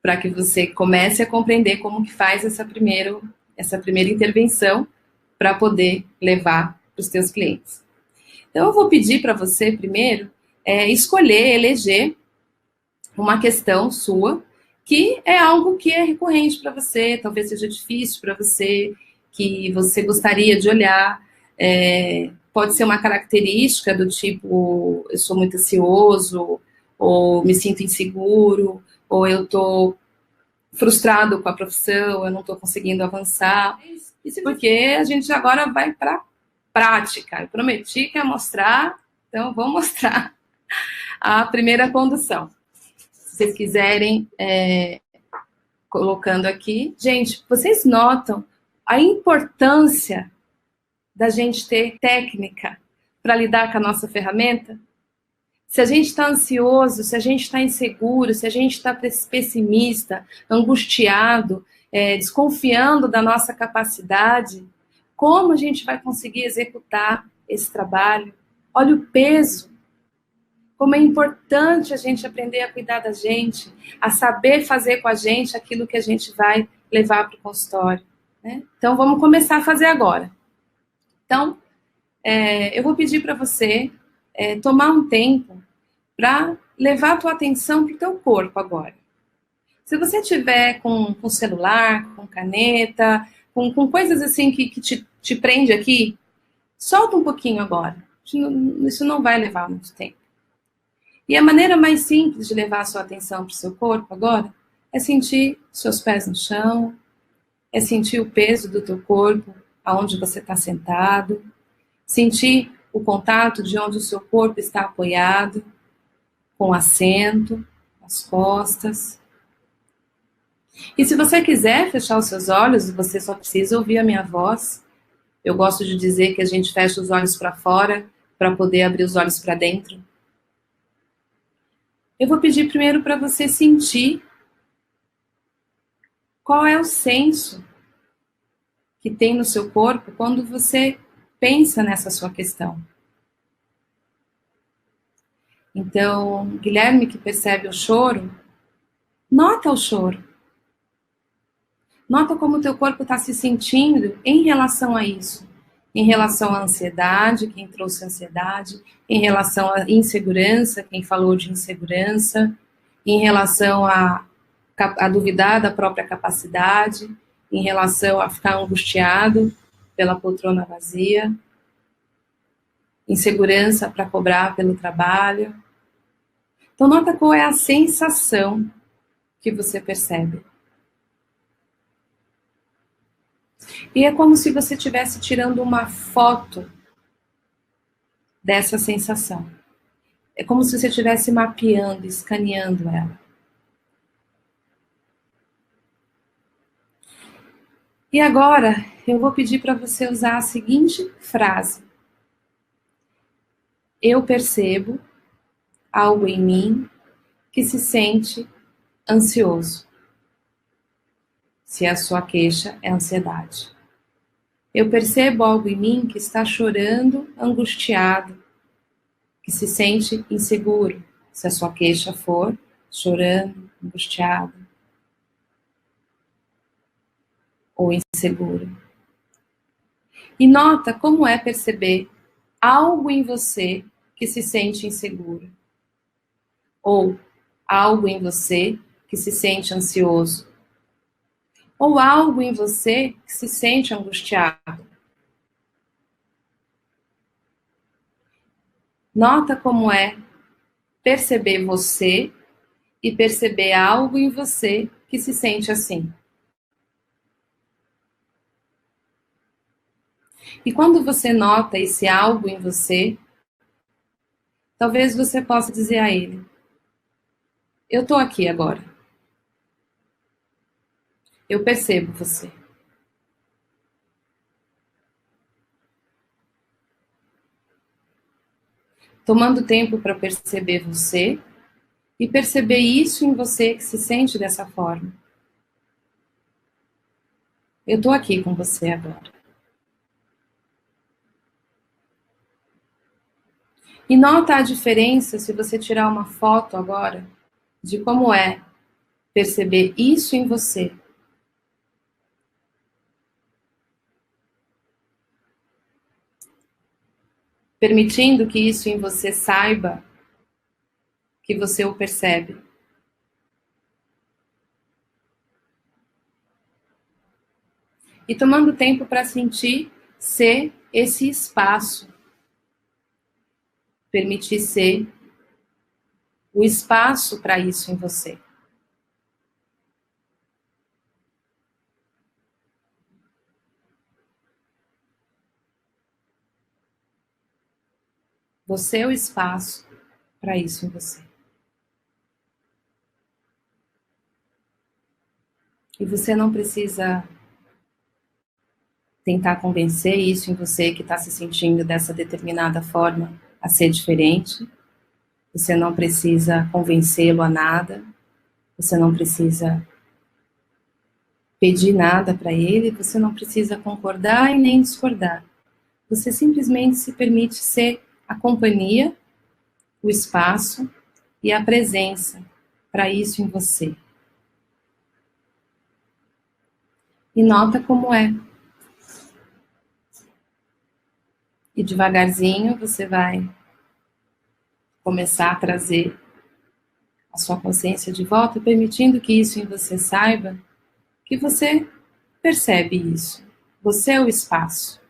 para que você comece a compreender como que faz essa primeira intervenção para poder levar para os seus clientes. Então, eu vou pedir para você primeiro eleger uma questão sua, que é algo que é recorrente para você, talvez seja difícil para você, que você gostaria de olhar. Pode ser uma característica do tipo, eu sou muito ansioso, ou me sinto inseguro, ou eu estou frustrado com a profissão, eu não estou conseguindo avançar. Isso porque a gente agora vai para a prática. Eu prometi que ia mostrar, então vou mostrar a primeira condução. Se vocês quiserem, colocando aqui. Gente, vocês notam a importância da gente ter técnica para lidar com a nossa ferramenta? Se a gente está ansioso, se a gente está inseguro, se a gente está pessimista, angustiado, desconfiando da nossa capacidade, como a gente vai conseguir executar esse trabalho? Olha o peso. Como é importante a gente aprender a cuidar da gente, a saber fazer com a gente aquilo que a gente vai levar para o consultório, né? Então, vamos começar a fazer agora. Então, eu vou pedir para você tomar um tempo para levar a tua atenção para o teu corpo agora. Se você tiver com celular, com caneta, com coisas assim que te prende aqui, solta um pouquinho agora. Isso não vai levar muito tempo. E a maneira mais simples de levar a sua atenção para o seu corpo agora é sentir seus pés no chão, é sentir o peso do teu corpo aonde você está sentado, sentir o contato de onde o seu corpo está apoiado, com o assento, as costas. E se você quiser fechar os seus olhos, você só precisa ouvir a minha voz. Eu gosto de dizer que a gente fecha os olhos para fora para poder abrir os olhos para dentro. Eu vou pedir primeiro para você sentir qual é o senso que tem no seu corpo quando você pensa nessa sua questão. Então, Guilherme, que percebe o choro, nota o choro. Nota como o teu corpo está se sentindo em relação a isso. Em relação à ansiedade, quem trouxe ansiedade. Em relação à insegurança, quem falou de insegurança. Em relação a duvidar da própria capacidade. Em relação a ficar angustiado pela poltrona vazia. Insegurança para cobrar pelo trabalho. Então, nota qual é a sensação que você percebe. E é como se você estivesse tirando uma foto dessa sensação. É como se você estivesse mapeando, escaneando ela. E agora, eu vou pedir para você usar a seguinte frase. Eu percebo algo em mim que se sente ansioso. Se a sua queixa é ansiedade. Eu percebo algo em mim que está chorando, angustiado, que se sente inseguro, se a sua queixa for chorando, angustiado ou inseguro. E nota como é perceber algo em você que se sente inseguro ou algo em você que se sente ansioso ou algo em você que se sente angustiado. Nota como é perceber você e perceber algo em você que se sente assim. E quando você nota esse algo em você, talvez você possa dizer a ele: eu estou aqui agora. Eu percebo você. Tomando tempo para perceber você e perceber isso em você que se sente dessa forma. Eu estou aqui com você agora. E nota a diferença se você tirar uma foto agora de como é perceber isso em você. Permitindo que isso em você saiba que você o percebe. E tomando tempo para sentir ser esse espaço. Permitir ser o espaço para isso em você. Você é o espaço para isso em você. E você não precisa tentar convencer isso em você que está se sentindo dessa determinada forma a ser diferente. Você não precisa convencê-lo a nada, você não precisa pedir nada para ele, você não precisa concordar e nem discordar. Você simplesmente se permite ser a companhia, o espaço e a presença para isso em você. E nota como é. E devagarzinho você vai começar a trazer a sua consciência de volta, permitindo que isso em você saiba que você percebe isso. Você é o espaço.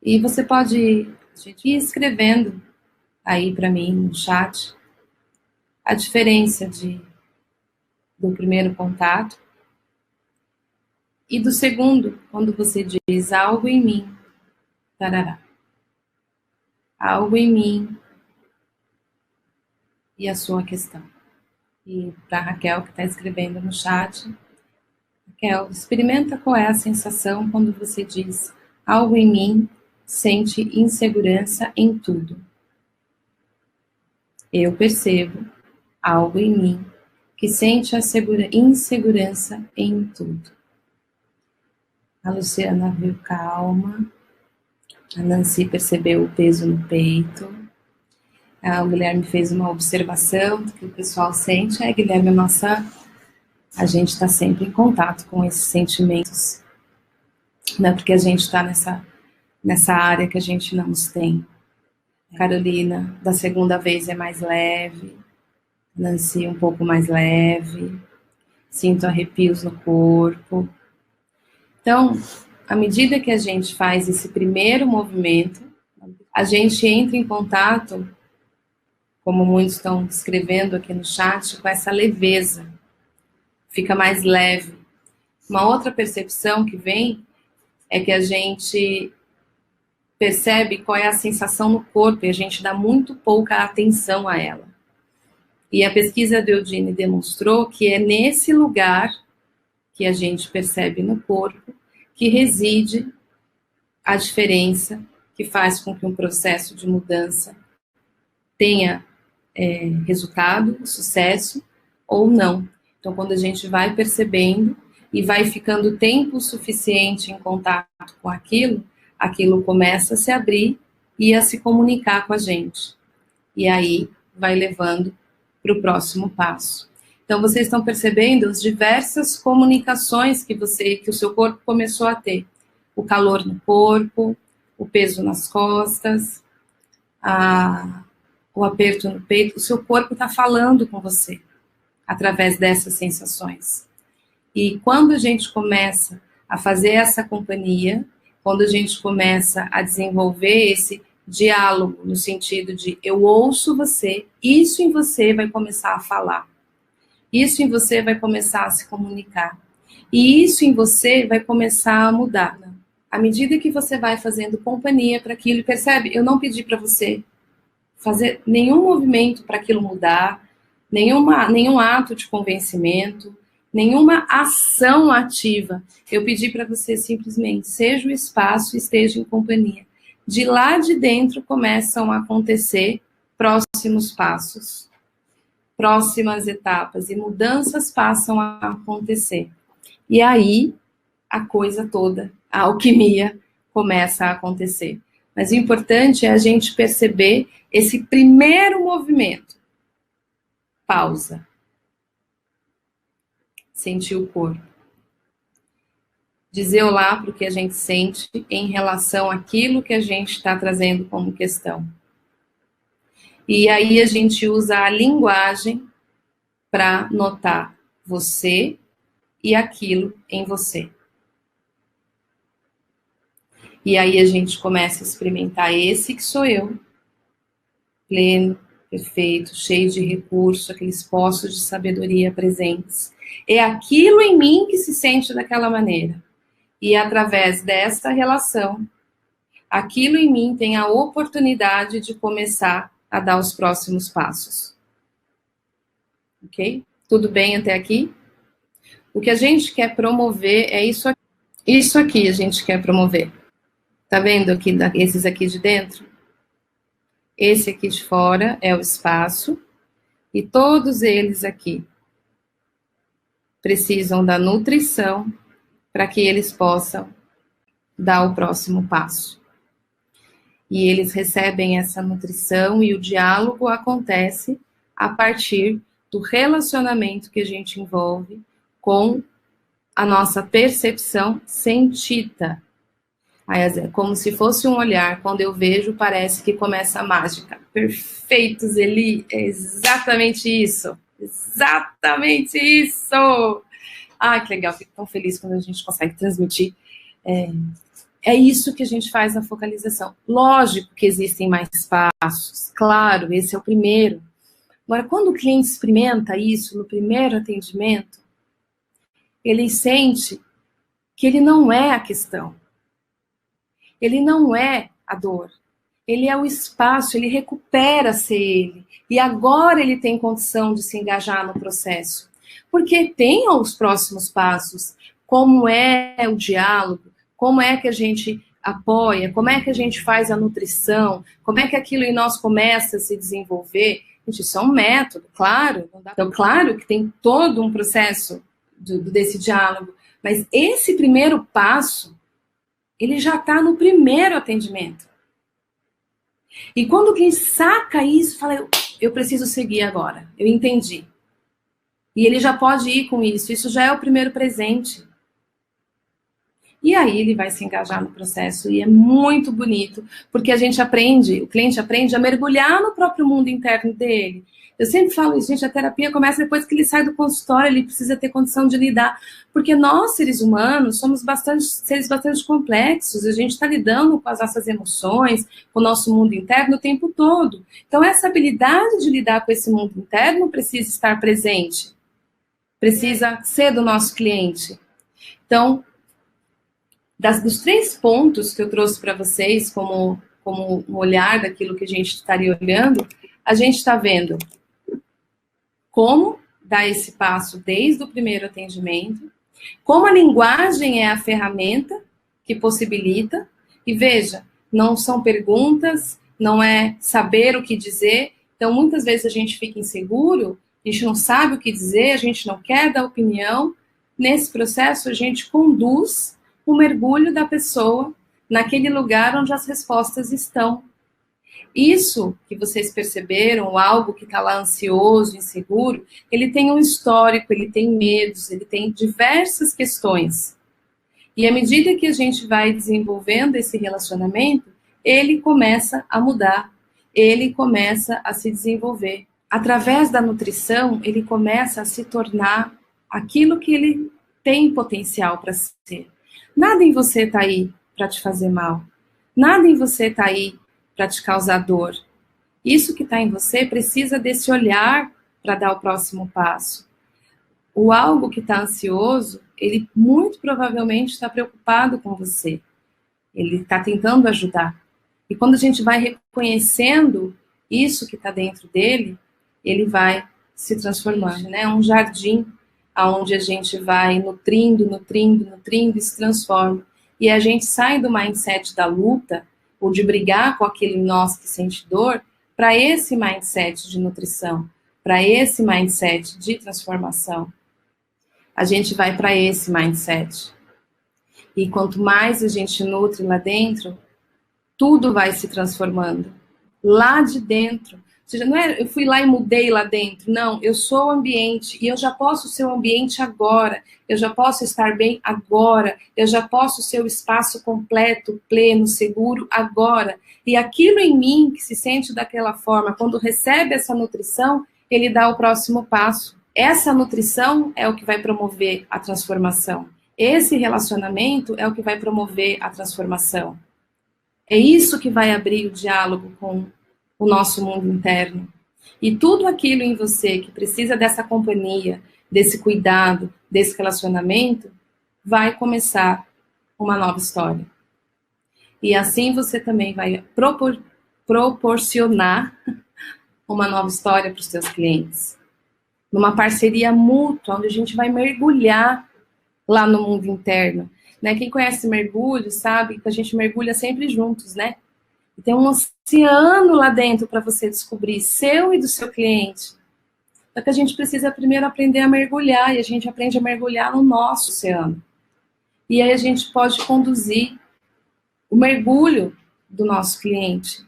E você pode ir escrevendo aí para mim no chat a diferença do primeiro contato e do segundo, quando você diz algo em mim, tarará. Algo em mim e a sua questão. E para a Raquel que está escrevendo no chat, Raquel, experimenta qual é a sensação quando você diz algo em mim sente insegurança em tudo. Eu percebo algo em mim que sente a insegurança em tudo. A Luciana viu calma. A Nancy percebeu o peso no peito. O Guilherme fez uma observação do que o pessoal sente. Guilherme, a gente está sempre em contato com esses sentimentos, né? Porque a gente está nessa área que a gente não os tem. Carolina, da segunda vez é mais leve. Nancy, um pouco mais leve. Sinto arrepios no corpo. Então, à medida que a gente faz esse primeiro movimento, a gente entra em contato, como muitos estão escrevendo aqui no chat, com essa leveza. Fica mais leve. Uma outra percepção que vem é que a gente percebe qual é a sensação no corpo e a gente dá muito pouca atenção a ela. E a pesquisa do Eugene demonstrou que é nesse lugar que a gente percebe no corpo que reside a diferença que faz com que um processo de mudança tenha resultado, sucesso ou não. Então, quando a gente vai percebendo e vai ficando tempo suficiente em contato com aquilo, aquilo começa a se abrir e a se comunicar com a gente. E aí vai levando para o próximo passo. Então, vocês estão percebendo as diversas comunicações que o seu corpo começou a ter. O calor no corpo, o peso nas costas, o aperto no peito. O seu corpo está falando com você através dessas sensações. E quando a gente começa a fazer essa companhia, quando a gente começa a desenvolver esse diálogo no sentido de eu ouço você, isso em você vai começar a falar. Isso em você vai começar a se comunicar. E isso em você vai começar a mudar. À medida que você vai fazendo companhia para aquilo, percebe? Eu não pedi para você fazer nenhum movimento para aquilo mudar, nenhum ato de convencimento, nenhuma ação ativa. Eu pedi para você simplesmente, seja o espaço, esteja em companhia. De lá de dentro começam a acontecer próximos passos, próximas etapas, e mudanças passam a acontecer. E aí, a coisa toda, a alquimia, começa a acontecer. Mas o importante é a gente perceber esse primeiro movimento. Pausa. Sentir o corpo. Dizer olá para o que a gente sente em relação àquilo que a gente está trazendo como questão. E aí a gente usa a linguagem para notar você e aquilo em você. E aí a gente começa a experimentar esse que sou eu, pleno, perfeito, cheio de recursos, aqueles poços de sabedoria presentes. É aquilo em mim que se sente daquela maneira. E através dessa relação, aquilo em mim tem a oportunidade de começar a dar os próximos passos. ok? Tudo bem até aqui? O que a gente quer promover é isso aqui. Isso aqui a gente quer promover. Tá vendo aqui, esses aqui de dentro? Esse aqui de fora é o espaço. E todos eles aqui precisam da nutrição para que eles possam dar o próximo passo. E eles recebem essa nutrição e o diálogo acontece a partir do relacionamento que a gente envolve com a nossa percepção sentida. Como se fosse um olhar, quando eu vejo, parece que começa a mágica. Perfeito, Zeli, é exatamente isso. Exatamente isso! Ah, que legal, fico tão feliz quando a gente consegue transmitir. É isso que a gente faz na focalização. Lógico que existem mais passos, claro, esse é o primeiro. Agora, quando o cliente experimenta isso no primeiro atendimento, ele sente que ele não é a questão. Ele não é a dor. Ele é o espaço, ele recupera ser ele. E agora ele tem condição de se engajar no processo. Porque tem os próximos passos, como é o diálogo, como é que a gente apoia, como é que a gente faz a nutrição, como é que aquilo em nós começa a se desenvolver. Gente, isso é um método, claro. Então, claro que tem todo um processo desse diálogo, mas esse primeiro passo, ele já está no primeiro atendimento. E quando o cliente saca isso, fala, eu preciso seguir agora, eu entendi. E ele já pode ir com isso já é o primeiro presente. E aí ele vai se engajar no processo e é muito bonito, porque a gente aprende, o cliente aprende a mergulhar no próprio mundo interno dele. Eu sempre falo isso, gente, a terapia começa depois que ele sai do consultório, ele precisa ter condição de lidar, porque nós, seres humanos, somos seres bastante complexos, a gente está lidando com as nossas emoções, com o nosso mundo interno o tempo todo. Então, essa habilidade de lidar com esse mundo interno precisa estar presente, precisa ser do nosso cliente. Então, dos 3 pontos que eu trouxe para vocês, como um olhar daquilo que a gente estaria olhando, a gente está vendo como dar esse passo desde o primeiro atendimento, como a linguagem é a ferramenta que possibilita, e veja, não são perguntas, não é saber o que dizer, então muitas vezes a gente fica inseguro, a gente não sabe o que dizer, a gente não quer dar opinião, nesse processo a gente conduz o mergulho da pessoa naquele lugar onde as respostas estão. Isso que vocês perceberam, algo que está lá ansioso, inseguro, ele tem um histórico, ele tem medos, ele tem diversas questões. E à medida que a gente vai desenvolvendo esse relacionamento, ele começa a mudar, ele começa a se desenvolver. Através da nutrição, ele começa a se tornar aquilo que ele tem potencial para ser. Nada em você está aí para te fazer mal. Nada em você está aí para te causar dor. Isso que está em você precisa desse olhar para dar o próximo passo. O algo que está ansioso, ele muito provavelmente está preocupado com você. Ele está tentando ajudar. E quando a gente vai reconhecendo isso que está dentro dele, ele vai se transformando, né? É um jardim onde a gente vai nutrindo e se transforma. E a gente sai do mindset da luta, ou de brigar com aquele em nós que sente dor, para esse mindset de nutrição, para esse mindset de transformação. A gente vai para esse mindset. E quanto mais a gente nutre lá dentro, tudo vai se transformando. Lá de dentro. Ou seja, não é eu fui lá e mudei lá dentro. Não, eu sou o ambiente e eu já posso ser o ambiente agora. Eu já posso estar bem agora. Eu já posso ser o espaço completo, pleno, seguro agora. E aquilo em mim que se sente daquela forma, quando recebe essa nutrição, ele dá o próximo passo. Essa nutrição é o que vai promover a transformação. Esse relacionamento é o que vai promover a transformação. É isso que vai abrir o diálogo com o nosso mundo interno. E tudo aquilo em você que precisa dessa companhia, desse cuidado, desse relacionamento, vai começar uma nova história. E assim você também vai proporcionar uma nova história para os seus clientes. numa parceria mútua, onde a gente vai mergulhar lá no mundo interno, né? Quem conhece mergulho sabe que a gente mergulha sempre juntos, né? E tem um oceano lá dentro para você descobrir, seu e do seu cliente. Só que a gente precisa primeiro aprender a mergulhar, e a gente aprende a mergulhar no nosso oceano. E aí a gente pode conduzir o mergulho do nosso cliente.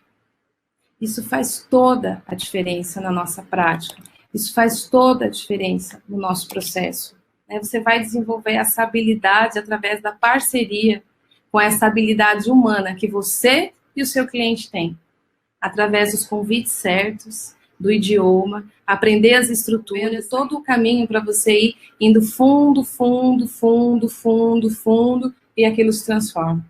Isso faz toda a diferença na nossa prática. Isso faz toda a diferença no nosso processo. Você vai desenvolver essa habilidade através da parceria com essa habilidade humana que você e o seu cliente têm. Através dos convites certos, do idioma, aprender as estruturas, todo o caminho para você ir indo fundo, fundo, fundo, fundo, fundo, e aquilo se transforma.